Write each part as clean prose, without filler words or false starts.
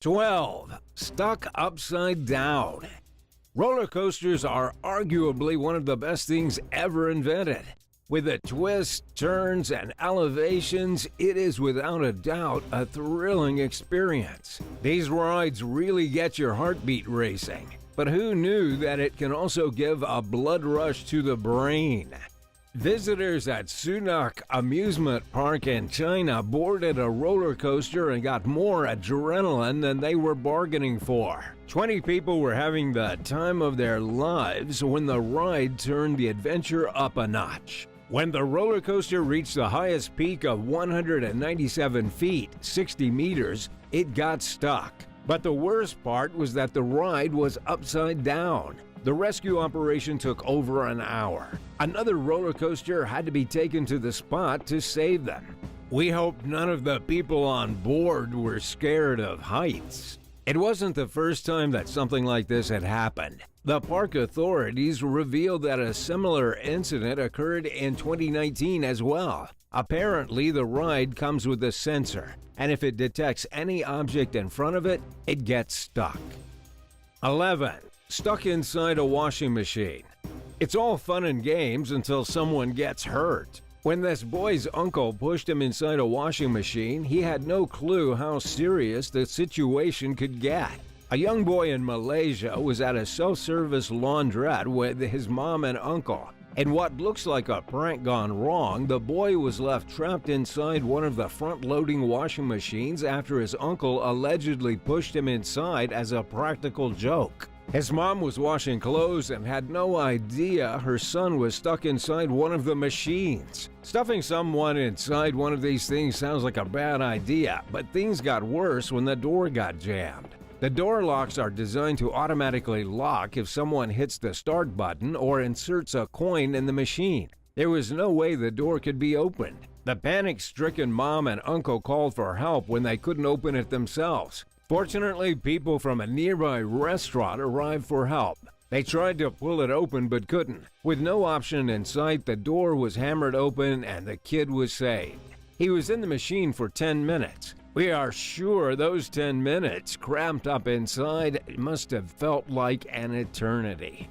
12. Stuck upside down. Roller coasters are arguably one of the best things ever invented. With the twists, turns, and elevations, it is without a doubt a thrilling experience. These rides really get your heartbeat racing. But who knew that it can also give a blood rush to the brain? Visitors at Sunak Amusement Park in China boarded a roller coaster and got more adrenaline than they were bargaining for. 20 people were having the time of their lives when the ride turned the adventure up a notch. When the roller coaster reached the highest peak of 197 feet, 60 meters, it got stuck. But the worst part was that the ride was upside down. The rescue operation took over an hour. Another roller coaster had to be taken to the spot to save them. We hope none of the people on board were scared of heights. It wasn't the first time that something like this had happened. The park authorities revealed that a similar incident occurred in 2019 as well. Apparently, the ride comes with a sensor, and if it detects any object in front of it, it gets stuck. 11. Stuck inside a washing machine. It's all fun and games until someone gets hurt. When this boy's uncle pushed him inside a washing machine, he had no clue how serious the situation could get. A young boy in Malaysia was at a self-service laundrette with his mom and uncle. In what looks like a prank gone wrong, the boy was left trapped inside one of the front-loading washing machines after his uncle allegedly pushed him inside as a practical joke. His mom was washing clothes and had no idea her son was stuck inside one of the machines. Stuffing someone inside one of these things sounds like a bad idea, but things got worse when the door got jammed. The door locks are designed to automatically lock if someone hits the start button or inserts a coin in the machine. There was no way the door could be opened. The panic-stricken mom and uncle called for help when they couldn't open it themselves. Fortunately, people from a nearby restaurant arrived for help. They tried to pull it open but couldn't. With no option in sight, the door was hammered open and the kid was saved. He was in the machine for 10 minutes. We are sure those 10 minutes cramped up inside must have felt like an eternity.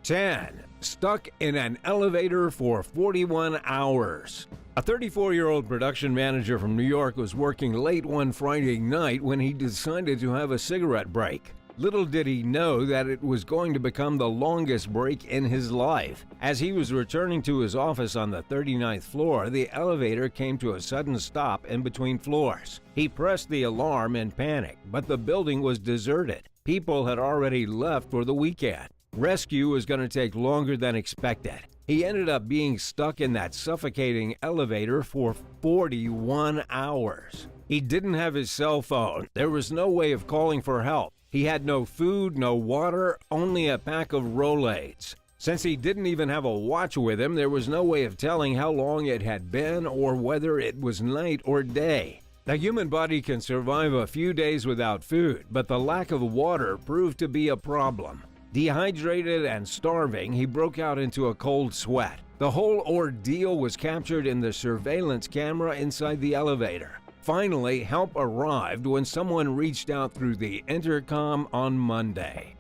10. Stuck in an elevator for 41 hours. A 34-year-old production manager from New York was working late one Friday night when he decided to have a cigarette break. Little did he know that it was going to become the longest break in his life. As he was returning to his office on the 39th floor, the elevator came to a sudden stop in between floors. He pressed the alarm in panic, but the building was deserted. People had already left for the weekend. Rescue was going to take longer than expected. He ended up being stuck in that suffocating elevator for 41 hours. He didn't have his cell phone. There was no way of calling for help. He had no food, no water, only a pack of Rolaids. Since he didn't even have a watch with him, there was no way of telling how long it had been or whether it was night or day. The human body can survive a few days without food, but the lack of water proved to be a problem. Dehydrated and starving, he broke out into a cold sweat. The whole ordeal was captured in the surveillance camera inside the elevator. Finally, help arrived when someone reached out through the intercom on Monday.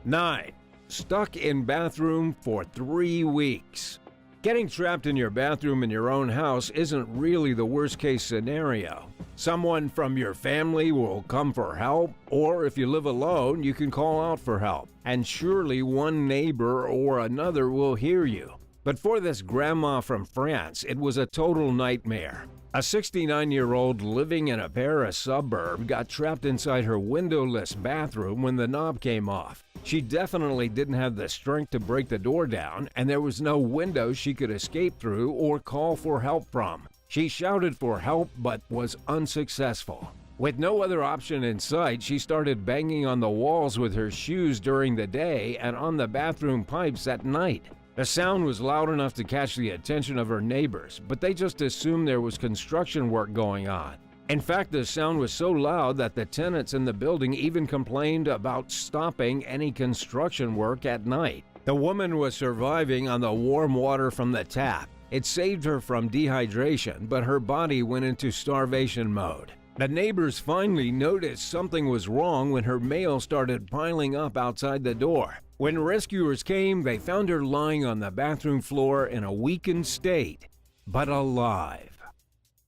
9. Stuck in bathroom for 3 weeks. Getting trapped in your bathroom in your own house isn't really the worst-case scenario. Someone from your family will come for help, or if you live alone, you can call out for help, and surely one neighbor or another will hear you. But for this grandma from France, it was a total nightmare. A 69-year-old living in a Paris suburb got trapped inside her windowless bathroom when the knob came off. She definitely didn't have the strength to break the door down, and there was no window she could escape through or call for help from. She shouted for help but was unsuccessful. With no other option in sight, she started banging on the walls with her shoes during the day and on the bathroom pipes at night. The sound was loud enough to catch the attention of her neighbors, but they just assumed there was construction work going on. In fact, the sound was so loud that the tenants in the building even complained about stopping any construction work at night. The woman was surviving on the warm water from the tap. It saved her from dehydration, but her body went into starvation mode. The neighbors finally noticed something was wrong when her mail started piling up outside the door. When rescuers came, they found her lying on the bathroom floor in a weakened state, but alive.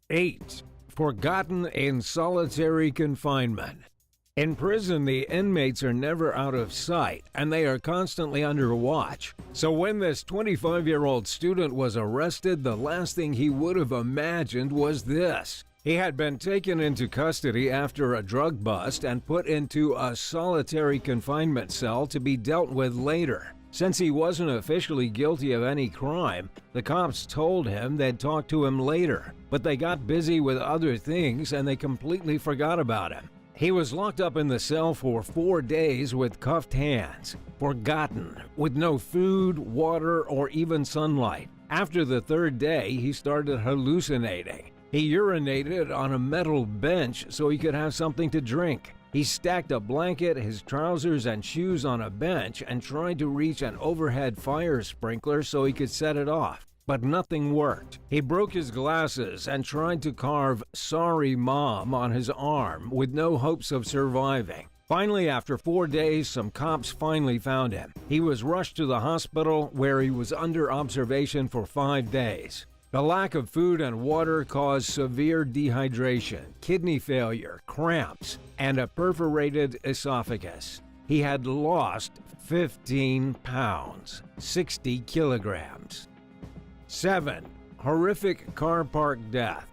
8. Forgotten in solitary confinement. In prison, the inmates are never out of sight, and they are constantly under watch. So when this 25-year-old student was arrested, the last thing he would have imagined was this. He had been taken into custody after a drug bust and put into a solitary confinement cell to be dealt with later. Since he wasn't officially guilty of any crime, the cops told him they'd talk to him later, but they got busy with other things and they completely forgot about him. He was locked up in the cell for 4 days with cuffed hands, forgotten, with no food, water, or even sunlight. After the 3rd day, he started hallucinating. He urinated on a metal bench so he could have something to drink. He stacked a blanket, his trousers, and shoes on a bench and tried to reach an overhead fire sprinkler so he could set it off. But nothing worked. He broke his glasses and tried to carve "Sorry Mom" on his arm with no hopes of surviving. Finally, after 4 days, some cops finally found him. He was rushed to the hospital where he was under observation for 5 days. The lack of food and water caused severe dehydration, kidney failure, cramps, and a perforated esophagus. He had lost 15 pounds, 60 kilograms. 7. Horrific car park death.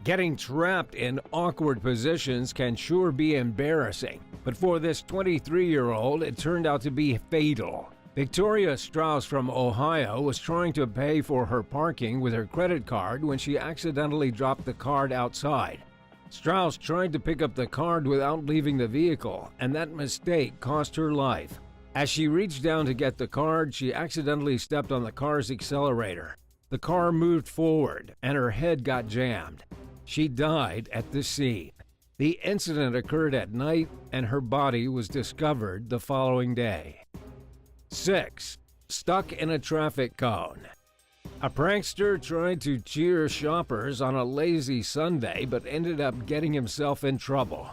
Getting trapped in awkward positions can sure be embarrassing, but for this 23-year-old, it turned out to be fatal. Victoria Strauss from Ohio was trying to pay for her parking with her credit card when she accidentally dropped the card outside. Strauss tried to pick up the card without leaving the vehicle, and that mistake cost her life. As she reached down to get the card, she accidentally stepped on the car's accelerator. The car moved forward, and her head got jammed. She died at the scene. The incident occurred at night, and her body was discovered the following day. 6. Stuck in a traffic cone. A prankster tried to cheer shoppers on a lazy Sunday but ended up getting himself in trouble.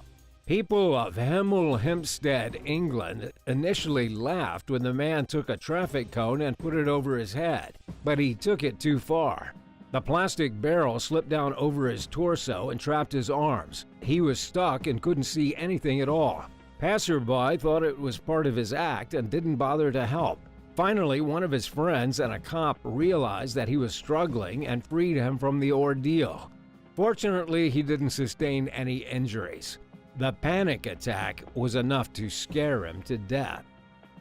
People of Hemel Hempstead, England, initially laughed when the man took a traffic cone and put it over his head, but he took it too far. The plastic barrel slipped down over his torso and trapped his arms. He was stuck and couldn't see anything at all. Passerby thought it was part of his act and didn't bother to help. Finally, one of his friends and a cop realized that he was struggling and freed him from the ordeal. Fortunately, he didn't sustain any injuries. The panic attack was enough to scare him to death.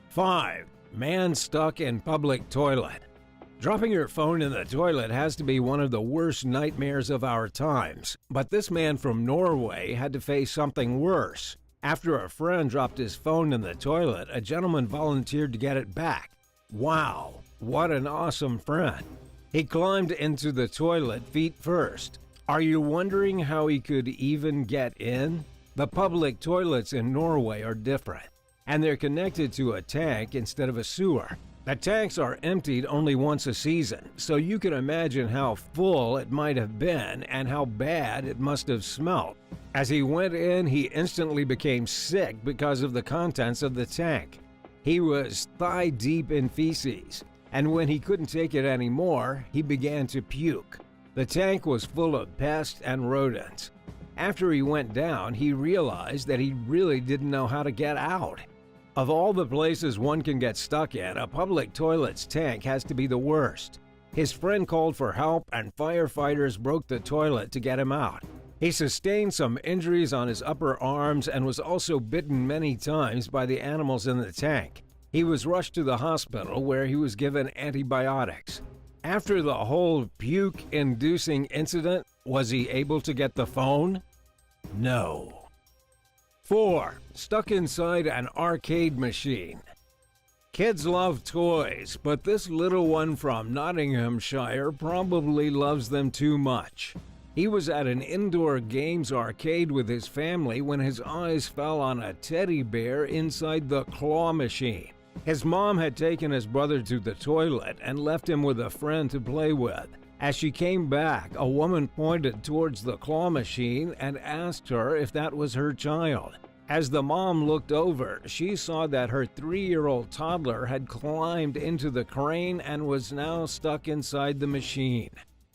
5. Man stuck in public toilet. Dropping your phone in the toilet has to be one of the worst nightmares of our times, but this man from Norway had to face something worse. After a friend dropped his phone in the toilet, a gentleman volunteered to get it back. Wow, what an awesome friend. He climbed into the toilet feet first. Are you wondering how he could even get in? The public toilets in Norway are different, and they're connected to a tank instead of a sewer. The tanks are emptied only once a season, so you can imagine how full it might have been and how bad it must have smelled. As he went in, he instantly became sick because of the contents of the tank. He was thigh-deep in feces, and when he couldn't take it anymore, he began to puke. The tank was full of pests and rodents. After he went down, he realized that he really didn't know how to get out. Of all the places one can get stuck in, a public toilet's tank has to be the worst. His friend called for help and firefighters broke the toilet to get him out. He sustained some injuries on his upper arms and was also bitten many times by the animals in the tank. He was rushed to the hospital where he was given antibiotics. After the whole puke-inducing incident, was he able to get the phone? No. 4. Stuck inside an arcade machine. Kids love toys, but this little one from Nottinghamshire probably loves them too much. He was at an indoor games arcade with his family when his eyes fell on a teddy bear inside the claw machine. His mom had taken his brother to the toilet and left him with a friend to play with. As she came back, a woman pointed towards the claw machine and asked her if that was her child. As the mom looked over, she saw that her 3-year-old toddler had climbed into the crane and was now stuck inside the machine.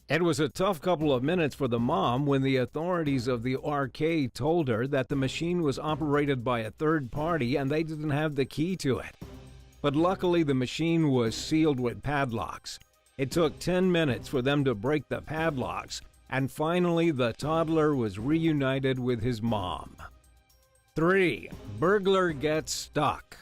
It was a tough couple of minutes for the mom when the authorities of the arcade told her that the machine was operated by a third party and they didn't have the key to it. But luckily the machine was sealed with padlocks. It took 10 minutes for them to break the padlocks, and finally the toddler was reunited with his mom. 3. Burglar gets stuck.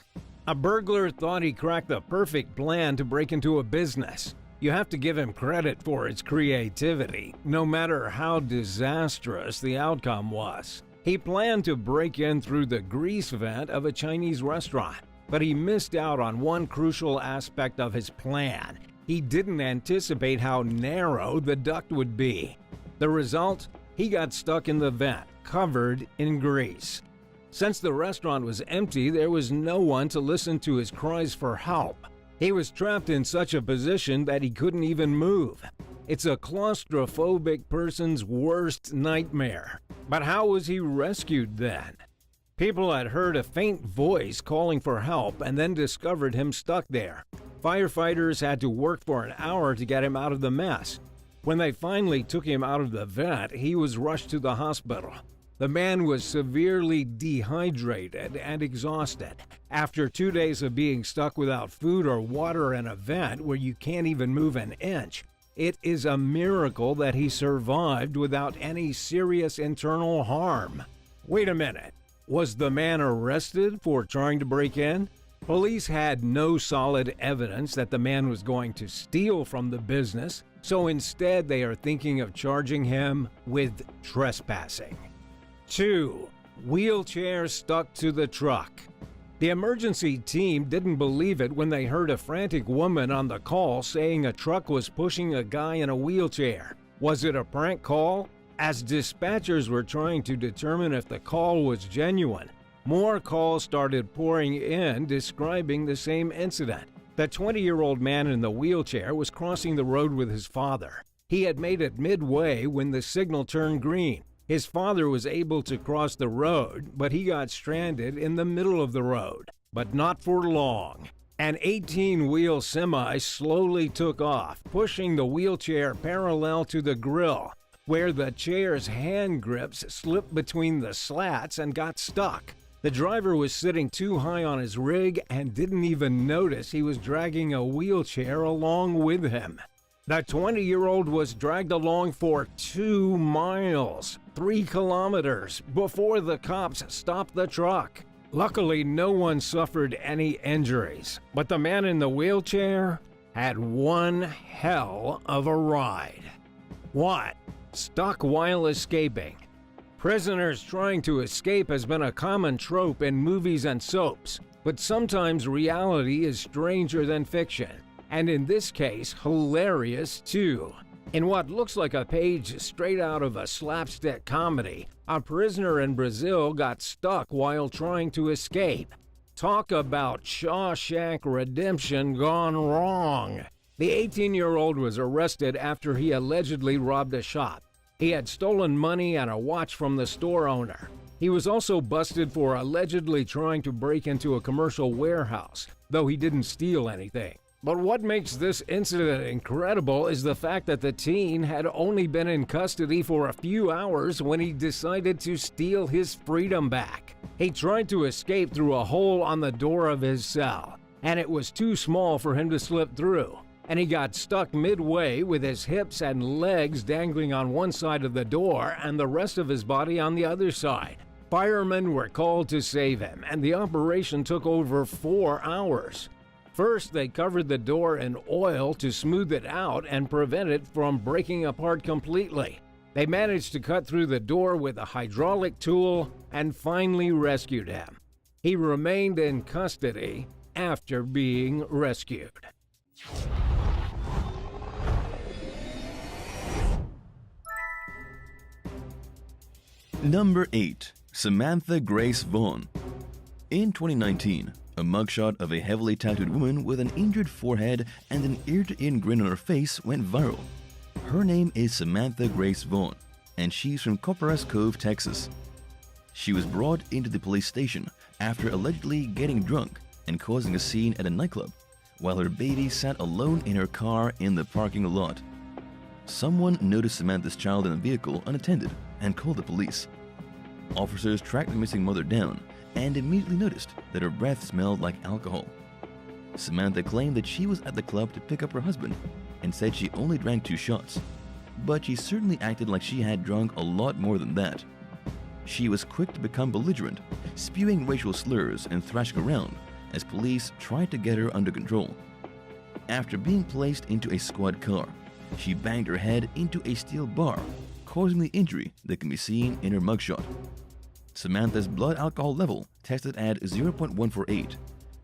A burglar thought he cracked the perfect plan to break into a business. You have to give him credit for his creativity, no matter how disastrous the outcome was. He planned to break in through the grease vent of a Chinese restaurant, but he missed out on one crucial aspect of his plan. He didn't anticipate how narrow the duct would be. The result? He got stuck in the vent, covered in grease. Since the restaurant was empty, there was no one to listen to his cries for help. He was trapped in such a position that he couldn't even move. It's a claustrophobic person's worst nightmare. But how was he rescued then? People had heard a faint voice calling for help and then discovered him stuck there. Firefighters had to work for an hour to get him out of the mess. When they finally took him out of the vent, he was rushed to the hospital. The man was severely dehydrated and exhausted. After 2 days of being stuck without food or water in a vent where you can't even move an inch, it is a miracle that he survived without any serious internal harm. Wait a minute. Was the man arrested for trying to break in? Police had no solid evidence that the man was going to steal from the business, so instead they are thinking of charging him with trespassing. 2. Wheelchair stuck to the truck. The emergency team didn't believe it when they heard a frantic woman on the call saying a truck was pushing a guy in a wheelchair. Was it a prank call? As dispatchers were trying to determine if the call was genuine, more calls started pouring in describing the same incident. The 20-year-old man in the wheelchair was crossing the road with his father. He had made it midway when the signal turned green. His father was able to cross the road, but he got stranded in the middle of the road. But not for long. An 18-wheel semi slowly took off, pushing the wheelchair parallel to the grill, where the chair's hand grips slipped between the slats and got stuck. The driver was sitting too high on his rig and didn't even notice he was dragging a wheelchair along with him. The 20-year-old was dragged along for 2 miles, 3 kilometers, before the cops stopped the truck. Luckily, no one suffered any injuries, but the man in the wheelchair had one hell of a ride. What? Stuck while escaping. Prisoners trying to escape has been a common trope in movies and soaps, but sometimes reality is stranger than fiction, and in this case, hilarious too. In what looks like a page straight out of a slapstick comedy, a prisoner in Brazil got stuck while trying to escape. Talk about Shawshank Redemption gone wrong. The 18-year-old was arrested after he allegedly robbed a shop. He had stolen money and a watch from the store owner. He was also busted for allegedly trying to break into a commercial warehouse, though he didn't steal anything. But what makes this incident incredible is the fact that the teen had only been in custody for a few hours when he decided to steal his freedom back. He tried to escape through a hole on the door of his cell, and it was too small for him to slip through. And he got stuck midway with his hips and legs dangling on one side of the door and the rest of his body on the other side. Firemen were called to save him, and the operation took over 4 hours. First, they covered the door in oil to smooth it out and prevent it from breaking apart completely. They managed to cut through the door with a hydraulic tool and finally rescued him. He remained in custody after being rescued. Number 8. Samantha Grace Vaughn. In 2019, a mugshot of a heavily tattooed woman with an injured forehead and an ear-to-ear grin on her face went viral. Her name is Samantha Grace Vaughn, and she's from Copperas Cove, Texas. She was brought into the police station after allegedly getting drunk and causing a scene at a nightclub, while her baby sat alone in her car in the parking lot. Someone noticed Samantha's child in the vehicle unattended and called the police. Officers tracked the missing mother down and immediately noticed that her breath smelled like alcohol. Samantha claimed that she was at the club to pick up her husband and said she only drank 2 shots, but she certainly acted like she had drunk a lot more than that. She was quick to become belligerent, spewing racial slurs and thrashing around as police tried to get her under control. After being placed into a squad car, she banged her head into a steel bar, causing the injury that can be seen in her mugshot. Samantha's blood alcohol level tested at 0.148,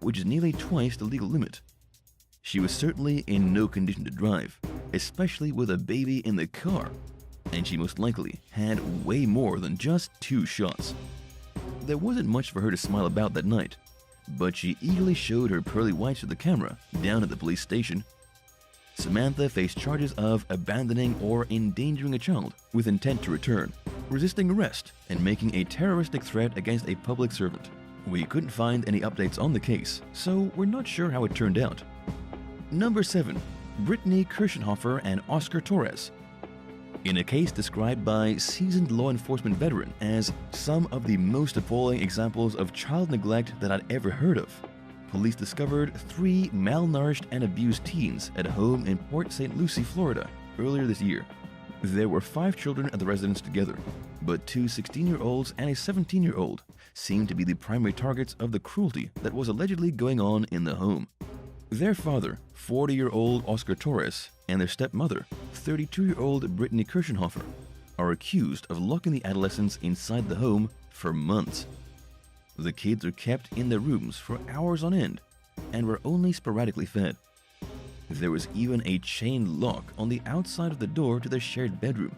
which is nearly twice the legal limit. She was certainly in no condition to drive, especially with a baby in the car, and she most likely had way more than just 2 shots. There wasn't much for her to smile about that night, but she eagerly showed her pearly whites to the camera down at the police station. Samantha faced charges of abandoning or endangering a child with intent to return, resisting arrest, and making a terroristic threat against a public servant. We couldn't find any updates on the case, so we're not sure how it turned out. Number 7. Brittany Kirschenhofer and Oscar Torres. In a case described by seasoned law enforcement veteran as some of the most appalling examples of child neglect that I'd ever heard of, police discovered 3 malnourished and abused teens at a home in Port St. Lucie, Florida, earlier this year. There were 5 children at the residence together, but 2 16-year-olds and a 17-year-old seemed to be the primary targets of the cruelty that was allegedly going on in the home. Their father, 40-year-old Oscar Torres, and their stepmother, 32-year-old Brittany Kirschenhofer, are accused of locking the adolescents inside the home for months. The kids are kept in their rooms for hours on end and were only sporadically fed. There was even a chain lock on the outside of the door to their shared bedroom.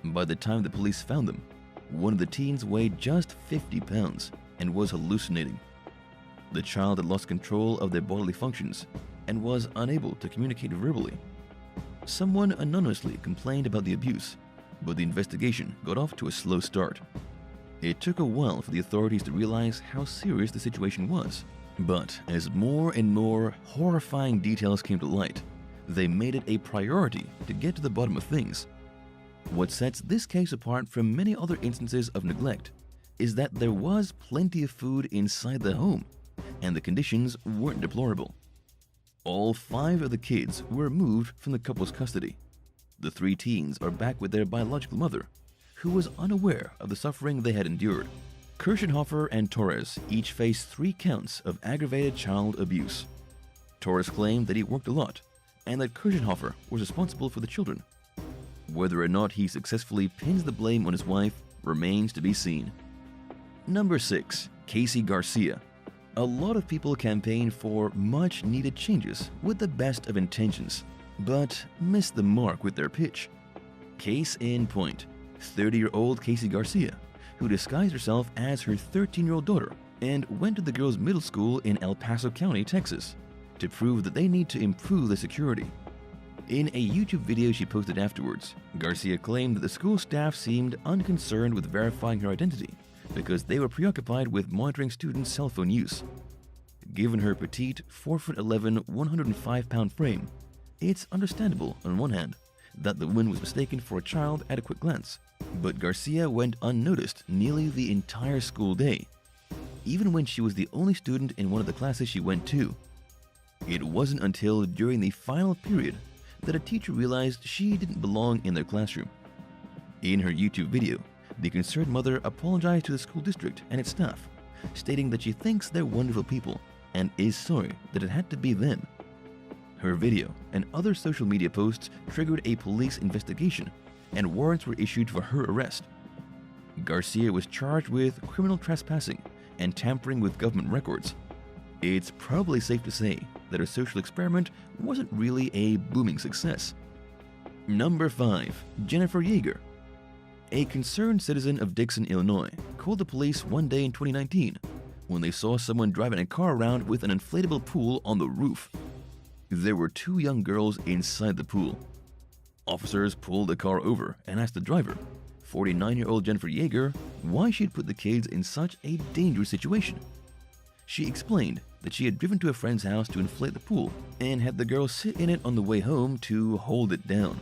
By the time the police found them, one of the teens weighed just 50 pounds and was hallucinating. The child had lost control of their bodily functions and was unable to communicate verbally. Someone anonymously complained about the abuse, but the investigation got off to a slow start. It took a while for the authorities to realize how serious the situation was, but as more and more horrifying details came to light, they made it a priority to get to the bottom of things. What sets this case apart from many other instances of neglect is that there was plenty of food inside the home, and the conditions weren't deplorable. All 5 of the kids were removed from the couple's custody. The 3 teens are back with their biological mother, who was unaware of the suffering they had endured. Kirschenhofer and Torres each faced 3 counts of aggravated child abuse. Torres claimed that he worked a lot, and that Kirschenhofer was responsible for the children. Whether or not he successfully pins the blame on his wife remains to be seen. Number 6. Casey Garcia. A lot of people campaign for much-needed changes with the best of intentions, but miss the mark with their pitch. Case in point, 30-year-old Casey Garcia, who disguised herself as her 13-year-old daughter and went to the girls' middle school in El Paso County, Texas, to prove that they need to improve the security. In a YouTube video she posted afterwards, Garcia claimed that the school staff seemed unconcerned with verifying her identity because they were preoccupied with monitoring students' cell phone use. Given her petite 4'11", 105-pound frame, it's understandable, on one hand, that the woman was mistaken for a child at a quick glance, but Garcia went unnoticed nearly the entire school day, even when she was the only student in one of the classes she went to. It wasn't until during the final period that a teacher realized she didn't belong in their classroom. In her YouTube video, the concerned mother apologized to the school district and its staff, stating that she thinks they're wonderful people and is sorry that it had to be them. Her video and other social media posts triggered a police investigation, and warrants were issued for her arrest. Garcia was charged with criminal trespassing and tampering with government records. It's probably safe to say that her social experiment wasn't really a booming success. Number 5. Jennifer Yeager. A concerned citizen of Dixon, Illinois, called the police one day in 2019 when they saw someone driving a car around with an inflatable pool on the roof. There were 2 young girls inside the pool. Officers pulled the car over and asked the driver, 49-year-old Jennifer Yeager, why she'd put the kids in such a dangerous situation. She explained that she had driven to a friend's house to inflate the pool and had the girls sit in it on the way home to hold it down.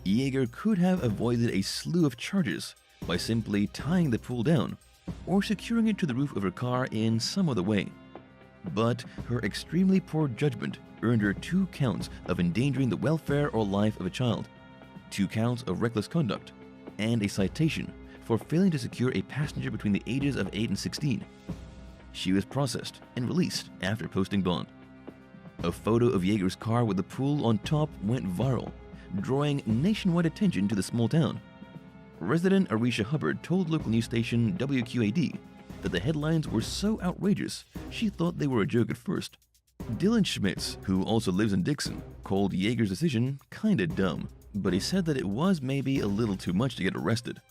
Yeager could have avoided a slew of charges by simply tying the pool down or securing it to the roof of her car in some other way. But her extremely poor judgment earned her 2 counts of endangering the welfare or life of a child, 2 counts of reckless conduct, and a citation for failing to secure a passenger between the ages of 8 and 16. She was processed and released after posting bond. A photo of Yeager's car with the pool on top went viral, drawing nationwide attention to the small town. Resident Arisha Hubbard told local news station WQAD that the headlines were so outrageous she thought they were a joke at first. Dylan Schmitz, who also lives in Dixon, called Yeager's decision kinda dumb, but he said that it was maybe a little too much to get arrested.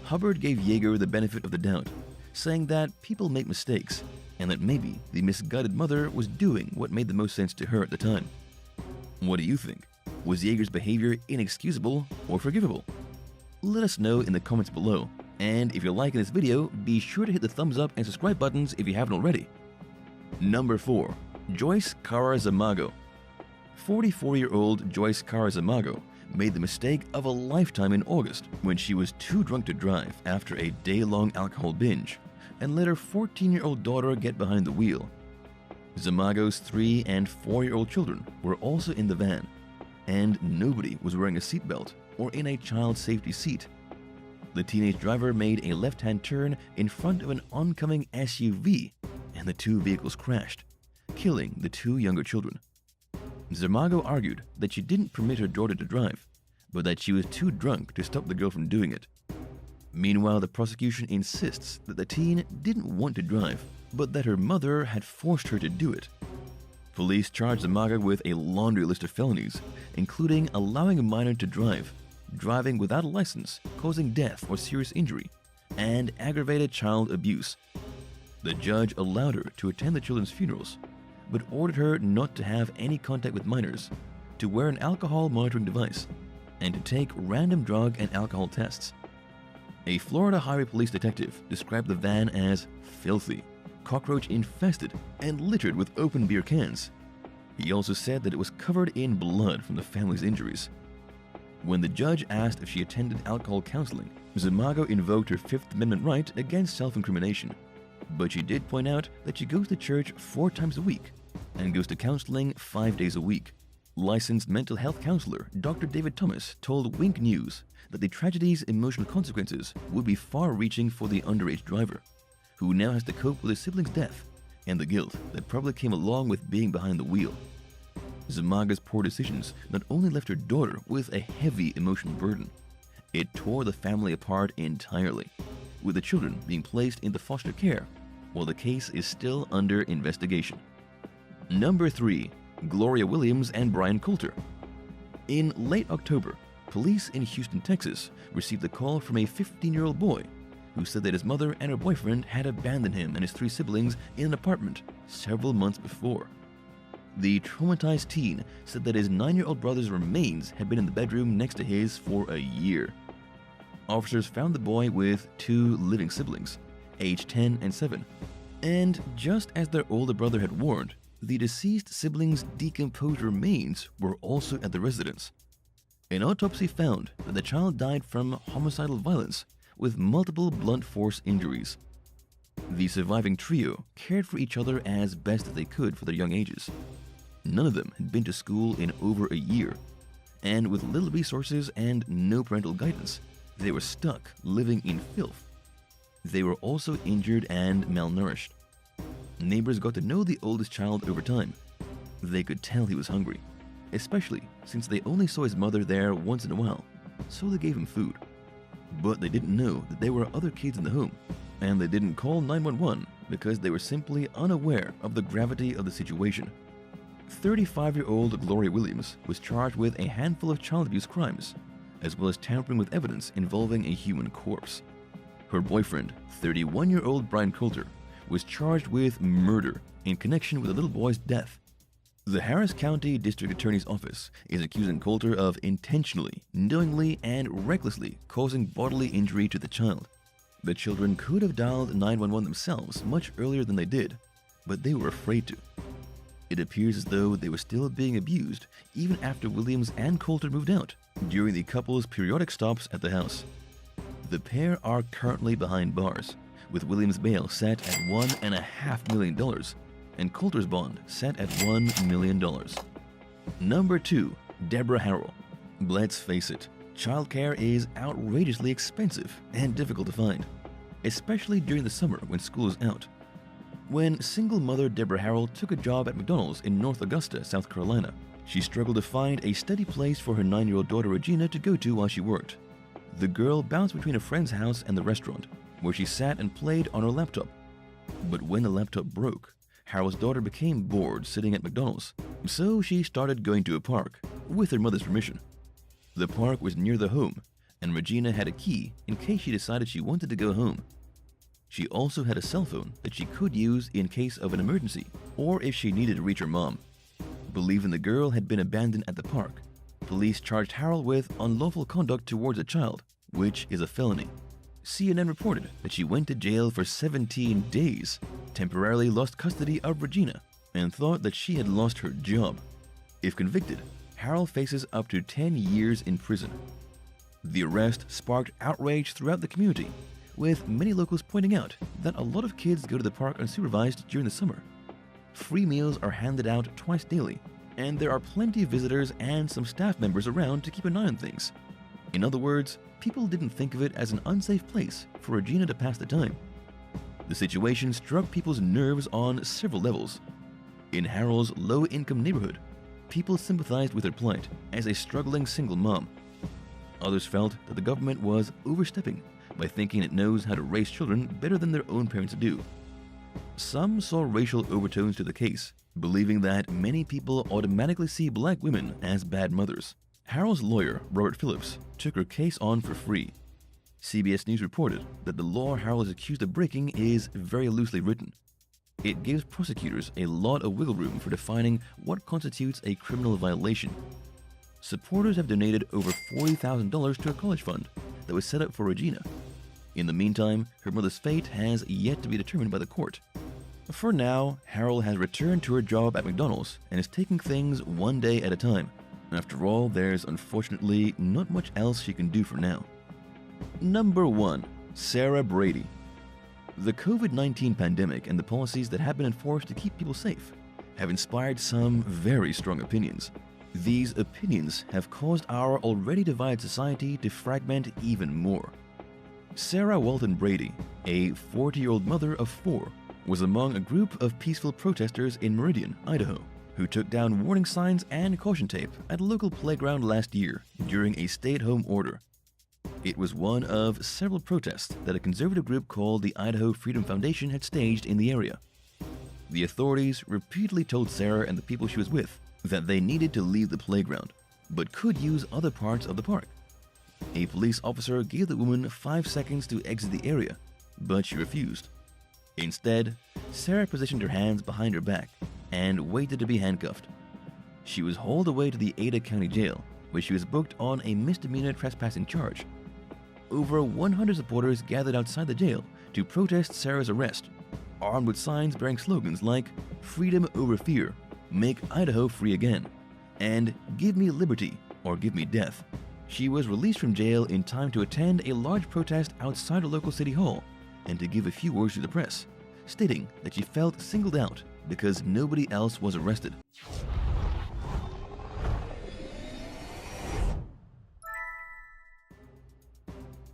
Hubbard gave Yeager the benefit of the doubt, saying that people make mistakes and that maybe the misguided mother was doing what made the most sense to her at the time. What do you think? Was Yeager's behavior inexcusable or forgivable? Let us know in the comments below, and if you're liking this video, be sure to hit the thumbs up and subscribe buttons if you haven't already. Number 4. Joyce CARA ZAMAGO. 44-year-old Joyce CARA ZAMAGO made the mistake of a lifetime in August when she was too drunk to drive after a day-long alcohol binge and let her 14-year-old daughter get behind the wheel. ZAMAGO's 3- and 4-year-old children were also in the van, and nobody was wearing a seatbelt or in a child safety seat. The teenage driver made a left-hand turn in front of an oncoming SUV, and the 2 vehicles crashed, killing the 2 younger children. ZAMAGO argued that she didn't permit her daughter to drive, but that she was too drunk to stop the girl from doing it. Meanwhile, the prosecution insists that the teen didn't want to drive, but that her mother had forced her to do it. Police charged ZAMAGO with a laundry list of felonies, including allowing a minor to drive, driving without a license, causing death or serious injury, and aggravated child abuse. The judge allowed her to attend the children's funerals, but ordered her not to have any contact with minors, to wear an alcohol monitoring device, and to take random drug and alcohol tests. A Florida Highway Police detective described the van as filthy, cockroach-infested, and littered with open beer cans. He also said that it was covered in blood from the family's injuries. When the judge asked if she attended alcohol counseling, ZAMAGO invoked her Fifth Amendment right against self-incrimination. But she did point out that she goes to church 4 times a week and goes to counseling 5 days a week. Licensed mental health counselor Dr. David Thomas told Wink News that the tragedy's emotional consequences would be far-reaching for the underage driver, who now has to cope with his sibling's death and the guilt that probably came along with being behind the wheel. ZAMAGO's poor decisions not only left her daughter with a heavy emotional burden, it tore the family apart entirely, with the children being placed into foster care while the case is still under investigation. Number 3. Gloria Williams and Brian Coulter. In late October, police in Houston, Texas received a call from a 15-year-old boy who said that his mother and her boyfriend had abandoned him and his 3 siblings in an apartment several months before. The traumatized teen said that his 9-year-old brother's remains had been in the bedroom next to his for a year. Officers found the boy with 2 living siblings, aged 10 and 7, and just as their older brother had warned, the deceased siblings' decomposed remains were also at the residence. An autopsy found that the child died from homicidal violence with multiple blunt force injuries. The surviving trio cared for each other as best as they could for their young ages. None of them had been to school in over a year, and with little resources and no parental guidance, they were stuck living in filth. They were also injured and malnourished. Neighbors got to know the oldest child over time. They could tell he was hungry, especially since they only saw his mother there once in a while, so they gave him food. But they didn't know that there were other kids in the home, and they didn't call 911 because they were simply unaware of the gravity of the situation. 35-year-old Gloria Williams was charged with a handful of child abuse crimes, as well as tampering with evidence involving a human corpse. Her boyfriend, 31-year-old Brian Coulter, was charged with murder in connection with the little boy's death. The Harris County District Attorney's Office is accusing Coulter of intentionally, knowingly, and recklessly causing bodily injury to the child. The children could have dialed 911 themselves much earlier than they did, but they were afraid to. It appears as though they were still being abused even after Williams and Coulter moved out during the couple's periodic stops at the house. The pair are currently behind bars, with Williams' bail set at $1.5 million and Coulter's bond set at $1 million. Number 2. Deborah Harrell. Let's face it, childcare is outrageously expensive and difficult to find, especially during the summer when school is out. When single mother Deborah Harrell took a job at McDonald's in North Augusta, South Carolina, she struggled to find a steady place for her 9-year-old daughter Regina to go to while she worked. The girl bounced between a friend's house and the restaurant, where she sat and played on her laptop. But when the laptop broke, Harrell's daughter became bored sitting at McDonald's, so she started going to a park, with her mother's permission. The park was near the home, and Regina had a key in case she decided she wanted to go home. She also had a cell phone that she could use in case of an emergency, or if she needed to reach her mom. Believing the girl had been abandoned at the park, police charged Harrell with unlawful conduct towards a child, which is a felony. CNN reported that she went to jail for 17 days, temporarily lost custody of Regina, and thought that she had lost her job. If convicted, Harrell faces up to 10 years in prison. The arrest sparked outrage throughout the community, with many locals pointing out that a lot of kids go to the park unsupervised during the summer. Free meals are handed out twice daily, and there are plenty of visitors and some staff members around to keep an eye on things. In other words, people didn't think of it as an unsafe place for Regina to pass the time. The situation struck people's nerves on several levels. In Harrell's low-income neighborhood, people sympathized with her plight as a struggling single mom. Others felt that the government was overstepping by thinking it knows how to raise children better than their own parents do. Some saw racial overtones to the case, believing that many people automatically see black women as bad mothers. Harrell's lawyer, Robert Phillips, took her case on for free. CBS News reported that the law Harrell is accused of breaking is very loosely written. It gives prosecutors a lot of wiggle room for defining what constitutes a criminal violation. Supporters have donated over $40,000 to a college fund that was set up for Regina. In the meantime, her mother's fate has yet to be determined by the court. For now, Harrell has returned to her job at McDonald's and is taking things one day at a time. After all, there's unfortunately not much else she can do for now. Number 1. Sarah Brady. The COVID-19 pandemic and the policies that have been enforced to keep people safe have inspired some very strong opinions. These opinions have caused our already divided society to fragment even more. Sarah Walton Brady, a 40-year-old mother of 4, was among a group of peaceful protesters in Meridian, Idaho, who took down warning signs and caution tape at a local playground last year during a stay-at-home order. It was one of several protests that a conservative group called the Idaho Freedom Foundation had staged in the area. The authorities repeatedly told Sarah and the people she was with that they needed to leave the playground, but could use other parts of the park. A police officer gave the woman 5 seconds to exit the area, but she refused. Instead, Sarah positioned her hands behind her back and waited to be handcuffed. She was hauled away to the Ada County Jail, where she was booked on a misdemeanor trespassing charge. Over 100 supporters gathered outside the jail to protest Sarah's arrest, armed with signs bearing slogans like "Freedom over fear," "Make Idaho free again," and "Give me liberty or give me death." She was released from jail in time to attend a large protest outside a local city hall and to give a few words to the press, stating that she felt singled out because nobody else was arrested.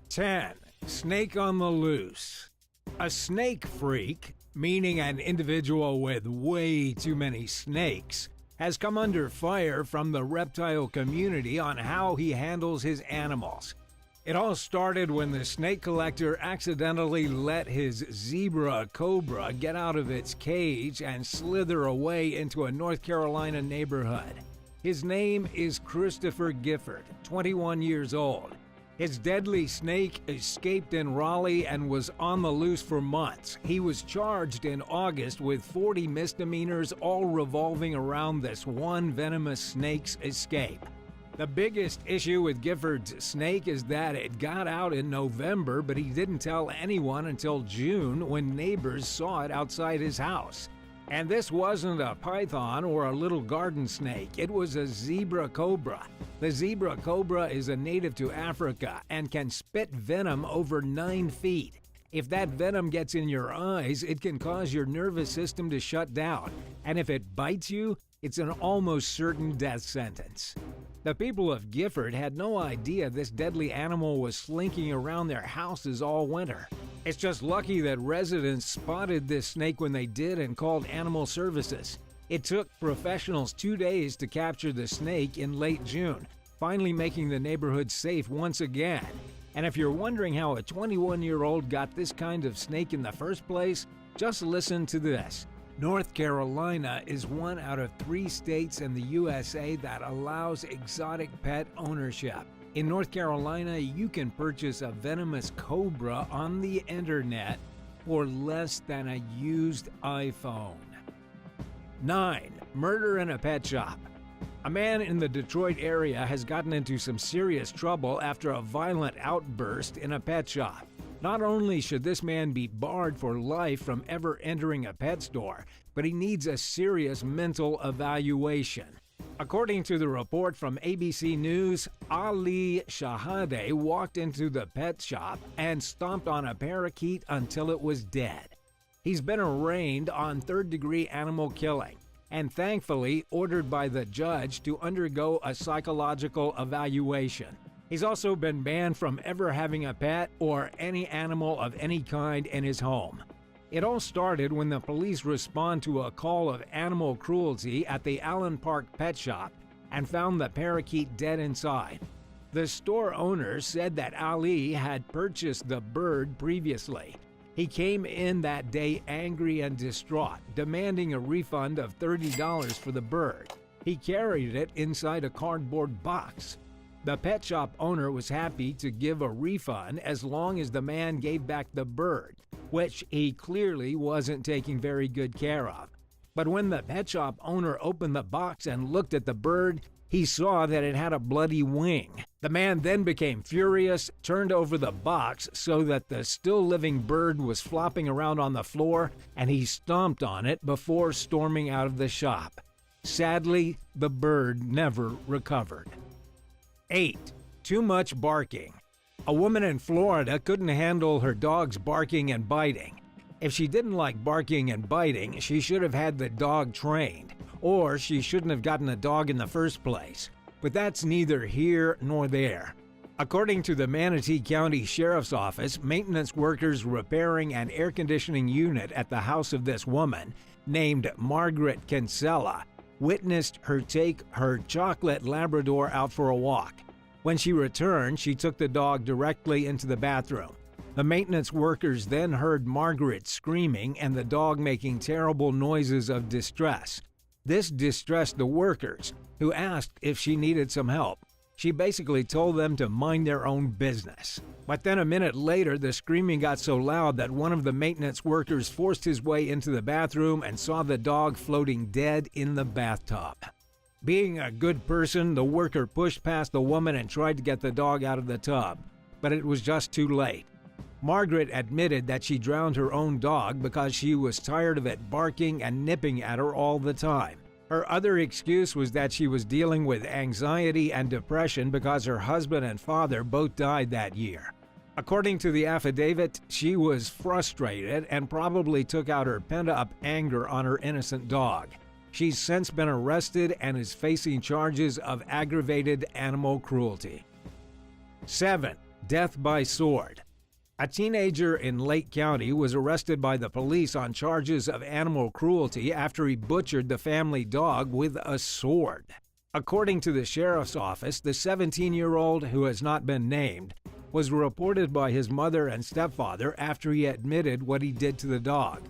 Ten. Snake on the loose. A snake freak, meaning an individual with way too many snakes, has come under fire from the reptile community on how he handles his animals. It all started when the snake collector accidentally let his zebra cobra get out of its cage and slither away into a North Carolina neighborhood. His name is Christopher Gifford, 21 years old. His deadly snake escaped in Raleigh and was on the loose for months. He was charged in August with 40 misdemeanors, all revolving around this one venomous snake's escape. The biggest issue with Gifford's snake is that it got out in November, but he didn't tell anyone until June when neighbors saw it outside his house. And this wasn't a python or a little garden snake, it was a zebra cobra. The zebra cobra is a native to Africa and can spit venom over 9 feet. If that venom gets in your eyes, it can cause your nervous system to shut down. And if it bites you, it's an almost certain death sentence. The people of Gifford had no idea this deadly animal was slinking around their houses all winter. It's just lucky that residents spotted this snake when they did and called animal services. It took professionals 2 days to capture the snake in late June, finally making the neighborhood safe once again. And if you're wondering how a 21-year-old got this kind of snake in the first place, just listen to this. North Carolina is one out of 3 states in the USA that allows exotic pet ownership. In North Carolina, you can purchase a venomous cobra on the internet for less than a used iPhone. 9. Murder in a pet shop. A man in the Detroit area has gotten into some serious trouble after a violent outburst in a pet shop. Not only should this man be barred for life from ever entering a pet store, but he needs a serious mental evaluation. According to the report from ABC News, Ali Shahade walked into the pet shop and stomped on a parakeet until it was dead. He's been arraigned on third-degree animal killing and thankfully ordered by the judge to undergo a psychological evaluation. He's also been banned from ever having a pet or any animal of any kind in his home. It all started when the police responded to a call of animal cruelty at the Allen Park Pet Shop and found the parakeet dead inside. The store owner said that Ali had purchased the bird previously. He came in that day angry and distraught, demanding a refund of $30 for the bird. He carried it inside a cardboard box. The pet shop owner was happy to give a refund as long as the man gave back the bird, which he clearly wasn't taking very good care of. But when the pet shop owner opened the box and looked at the bird, he saw that it had a bloody wing. The man then became furious, turned over the box so that the still living bird was flopping around on the floor, and he stomped on it before storming out of the shop. Sadly, the bird never recovered. 8. Too much barking. A woman in Florida couldn't handle her dog's barking and biting. If she didn't like barking and biting, she should have had the dog trained, or she shouldn't have gotten a dog in the first place. But that's neither here nor there. According to the Manatee County Sheriff's Office, maintenance workers repairing an air conditioning unit at the house of this woman, named Margaret Kinsella, witnessed her take her chocolate Labrador out for a walk. When she returned, she took the dog directly into the bathroom. The maintenance workers then heard Margaret screaming and the dog making terrible noises of distress. This distressed the workers, who asked if she needed some help. She basically told them to mind their own business. But then a minute later, the screaming got so loud that one of the maintenance workers forced his way into the bathroom and saw the dog floating dead in the bathtub. Being a good person, the worker pushed past the woman and tried to get the dog out of the tub, but it was just too late. Margaret admitted that she drowned her own dog because she was tired of it barking and nipping at her all the time. Her other excuse was that she was dealing with anxiety and depression because her husband and father both died that year. According to the affidavit, she was frustrated and probably took out her pent-up anger on her innocent dog. She's since been arrested and is facing charges of aggravated animal cruelty. 7. Death by sword. A teenager in Lake County was arrested by the police on charges of animal cruelty after he butchered the family dog with a sword. According to the sheriff's office, the 17-year-old, who has not been named, was reported by his mother and stepfather after he admitted what he did to the dog.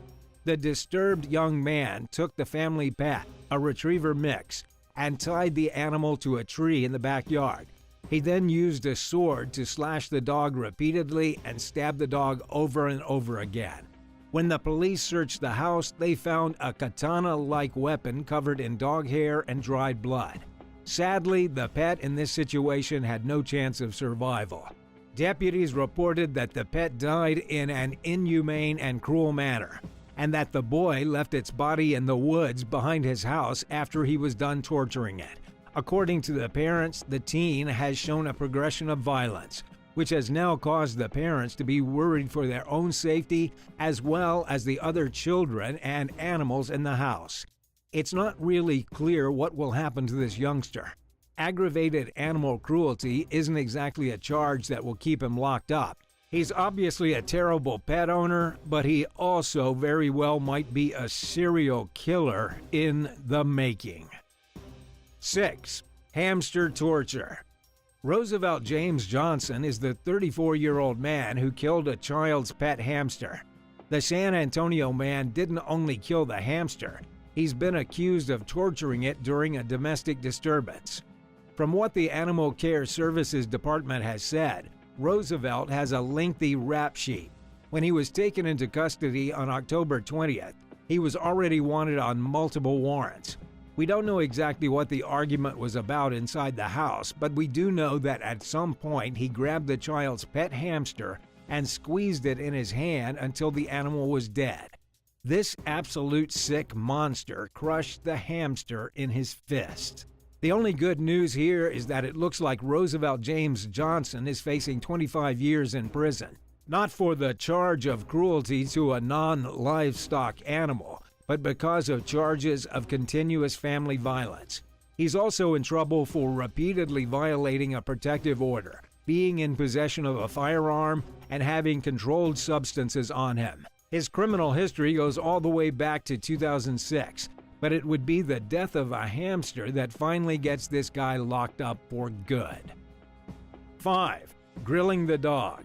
The disturbed young man took the family pet, a retriever mix, and tied the animal to a tree in the backyard. He then used a sword to slash the dog repeatedly and stab the dog over and over again. When the police searched the house, they found a katana-like weapon covered in dog hair and dried blood. Sadly, the pet in this situation had no chance of survival. Deputies reported that the pet died in an inhumane and cruel manner, and that the boy left its body in the woods behind his house after he was done torturing it. According to the parents, the teen has shown a progression of violence, which has now caused the parents to be worried for their own safety as well as the other children and animals in the house. It's not really clear what will happen to this youngster. Aggravated animal cruelty isn't exactly a charge that will keep him locked up. He's obviously a terrible pet owner, but he also very well might be a serial killer in the making. 6. Hamster torture. Roosevelt James Johnson is the 34-year-old man who killed a child's pet hamster. The San Antonio man didn't only kill the hamster, he's been accused of torturing it during a domestic disturbance. From what the Animal Care Services Department has said, Roosevelt has a lengthy rap sheet. When he was taken into custody on October 20th, he was already wanted on multiple warrants. We don't know exactly what the argument was about inside the house, but we do know that at some point he grabbed the child's pet hamster and squeezed it in his hand until the animal was dead. This absolute sick monster crushed the hamster in his fist. The only good news here is that it looks like Roosevelt James Johnson is facing 25 years in prison, not for the charge of cruelty to a non-livestock animal, but because of charges of continuous family violence. He's also in trouble for repeatedly violating a protective order, being in possession of a firearm, and having controlled substances on him. His criminal history goes all the way back to 2006, but it would be the death of a hamster that finally gets this guy locked up for good. 5. Grilling the dog.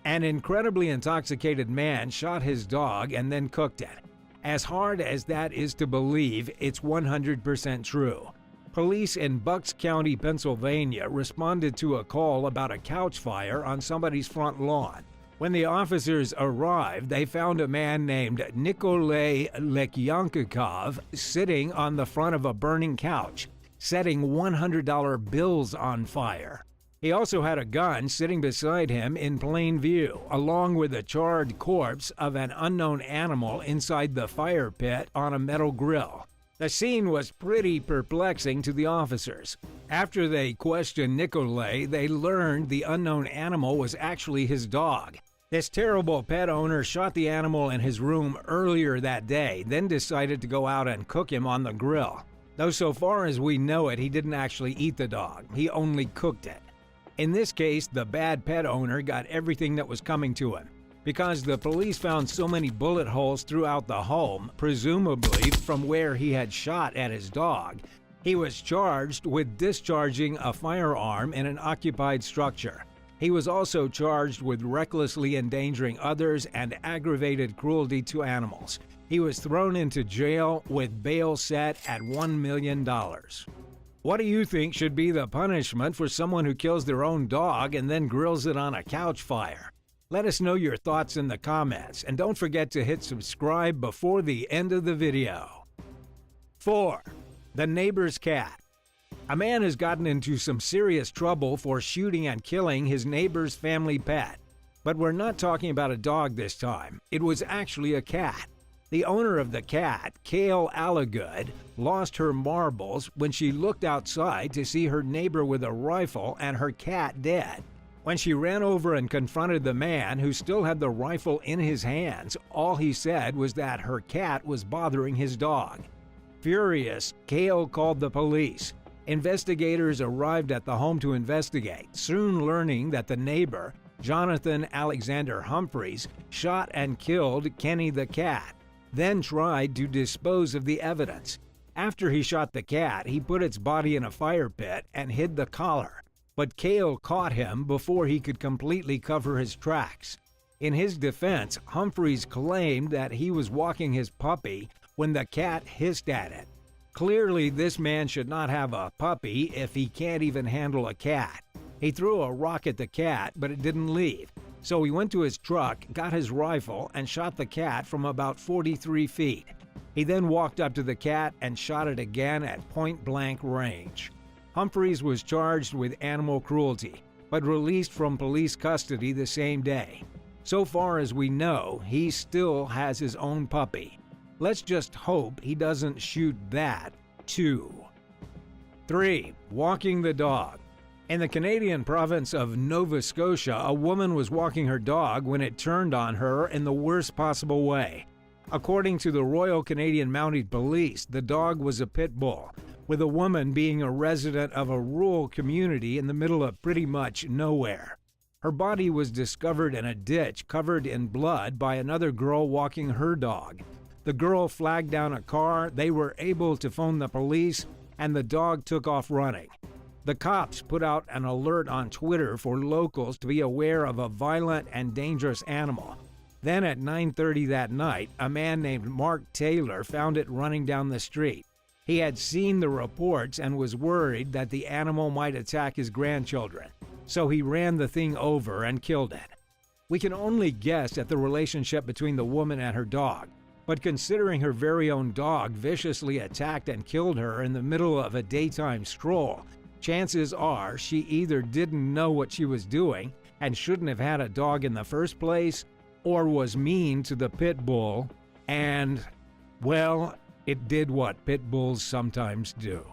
An incredibly intoxicated man shot his dog and then cooked it. As hard as that is to believe, it's 100% true. Police in Bucks County, Pennsylvania responded to a call about a couch fire on somebody's front lawn. When the officers arrived, they found a man named Nikolay Lekyankov sitting on the front of a burning couch, setting $100 bills on fire. He also had a gun sitting beside him in plain view, along with a charred corpse of an unknown animal inside the fire pit on a metal grill. The scene was pretty perplexing to the officers. After they questioned Nikolay, they learned the unknown animal was actually his dog. This terrible pet owner shot the animal in his room earlier that day, then decided to go out and cook him on the grill. Though so far as we know it, he didn't actually eat the dog, he only cooked it. In this case, the bad pet owner got everything that was coming to him. Because the police found so many bullet holes throughout the home, presumably from where he had shot at his dog, he was charged with discharging a firearm in an occupied structure. He was also charged with recklessly endangering others and aggravated cruelty to animals. He was thrown into jail with bail set at $1 million. What do you think should be the punishment for someone who kills their own dog and then grills it on a couch fire? Let us know your thoughts in the comments, and don't forget to hit subscribe before the end of the video. 4. The neighbor's cat. A man has gotten into some serious trouble for shooting and killing his neighbor's family pet. But we're not talking about a dog this time. It was actually a cat. The owner of the cat, Kale Allagood, lost her marbles when she looked outside to see her neighbor with a rifle and her cat dead. When she ran over and confronted the man who still had the rifle in his hands, all he said was that her cat was bothering his dog. Furious, Kale called the police. Investigators arrived at the home to investigate, soon learning that the neighbor, Jonathan Alexander Humphreys, shot and killed Kenny the cat, then tried to dispose of the evidence. After he shot the cat, he put its body in a fire pit and hid the collar. But Kale caught him before he could completely cover his tracks. In his defense, Humphreys claimed that he was walking his puppy when the cat hissed at it. Clearly, this man should not have a puppy if he can't even handle a cat. He threw a rock at the cat, but it didn't leave. So he went to his truck, got his rifle, and shot the cat from about 43 feet. He then walked up to the cat and shot it again at point-blank range. Humphreys was charged with animal cruelty, but released from police custody the same day. So far as we know, he still has his own puppy. Let's just hope he doesn't shoot that, too. 3. Walking the dog. In the Canadian province of Nova Scotia, a woman was walking her dog when it turned on her in the worst possible way. According to the Royal Canadian Mounted Police, the dog was a pit bull, with the woman being a resident of a rural community in the middle of pretty much nowhere. Her body was discovered in a ditch covered in blood by another girl walking her dog. The girl flagged down a car, they were able to phone the police, and the dog took off running. The cops put out an alert on Twitter for locals to be aware of a violent and dangerous animal. Then at 9:30 that night, a man named Mark Taylor found it running down the street. He had seen the reports and was worried that the animal might attack his grandchildren, so he ran the thing over and killed it. We can only guess at the relationship between the woman and her dog, but considering her very own dog viciously attacked and killed her in the middle of a daytime stroll, chances are she either didn't know what she was doing and shouldn't have had a dog in the first place, or was mean to the pit bull and, well, it did what pit bulls sometimes do.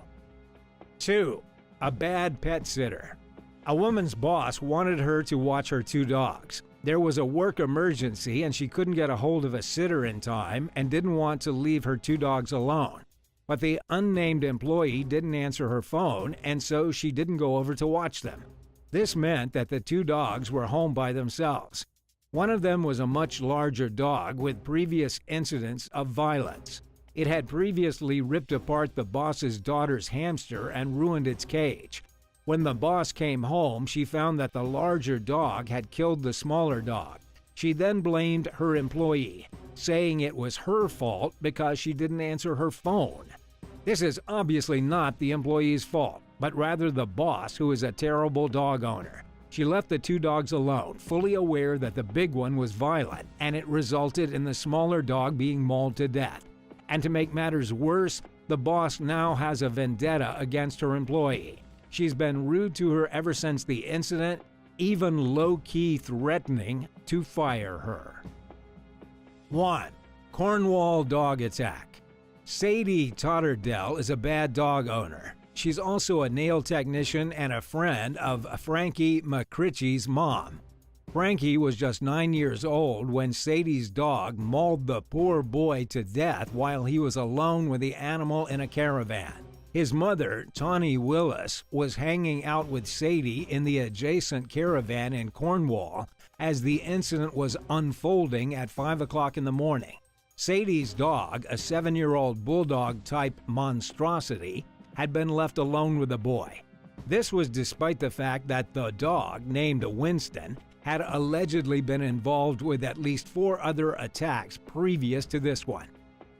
2. A bad pet sitter. A woman's boss wanted her to watch her 2 dogs. There was a work emergency and she couldn't get a hold of a sitter in time and didn't want to leave her 2 dogs alone. But the unnamed employee didn't answer her phone, and so she didn't go over to watch them. This meant that the 2 dogs were home by themselves. One of them was a much larger dog with previous incidents of violence. It had previously ripped apart the boss's daughter's hamster and ruined its cage. When the boss came home, she found that the larger dog had killed the smaller dog. She then blamed her employee, saying it was her fault because she didn't answer her phone. This is obviously not the employee's fault, but rather the boss, who is a terrible dog owner. She left the 2 dogs alone, fully aware that the big one was violent, and it resulted in the smaller dog being mauled to death. And to make matters worse, the boss now has a vendetta against her employee. She's been rude to her ever since the incident, even low-key threatening to fire her. 1. Cornwall dog attack. Sadie Totterdell is a bad dog owner. She's also a nail technician and a friend of Frankie McCritchie's mom. Frankie was just 9 years old when Sadie's dog mauled the poor boy to death while he was alone with the animal in a caravan. His mother, Tawny Willis, was hanging out with Sadie in the adjacent caravan in Cornwall as the incident was unfolding at 5 o'clock in the morning. Sadie's dog, a 7-year-old bulldog-type monstrosity, had been left alone with the boy. This was despite the fact that the dog, named Winston, had allegedly been involved with at least 4 other attacks previous to this one.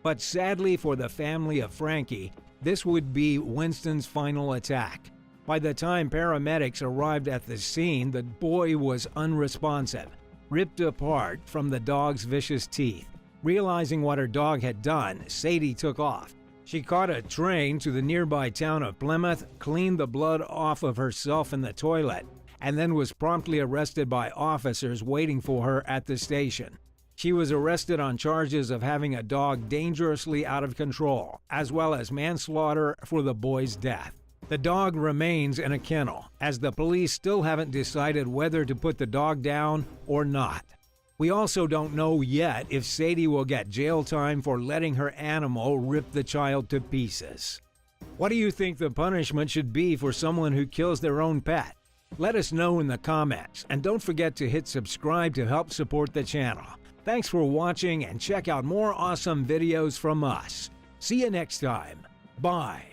But sadly for the family of Frankie, this would be Winston's final attack. By the time paramedics arrived at the scene, the boy was unresponsive, ripped apart from the dog's vicious teeth. Realizing what her dog had done, Sadie took off. She caught a train to the nearby town of Plymouth, cleaned the blood off of herself in the toilet, and then was promptly arrested by officers waiting for her at the station. She was arrested on charges of having a dog dangerously out of control, as well as manslaughter for the boy's death. The dog remains in a kennel, as the police still haven't decided whether to put the dog down or not. We also don't know yet if Sadie will get jail time for letting her animal rip the child to pieces. What do you think the punishment should be for someone who kills their own pet? Let us know in the comments, and don't forget to hit subscribe to help support the channel. Thanks for watching, and check out more awesome videos from us. See you next time. Bye.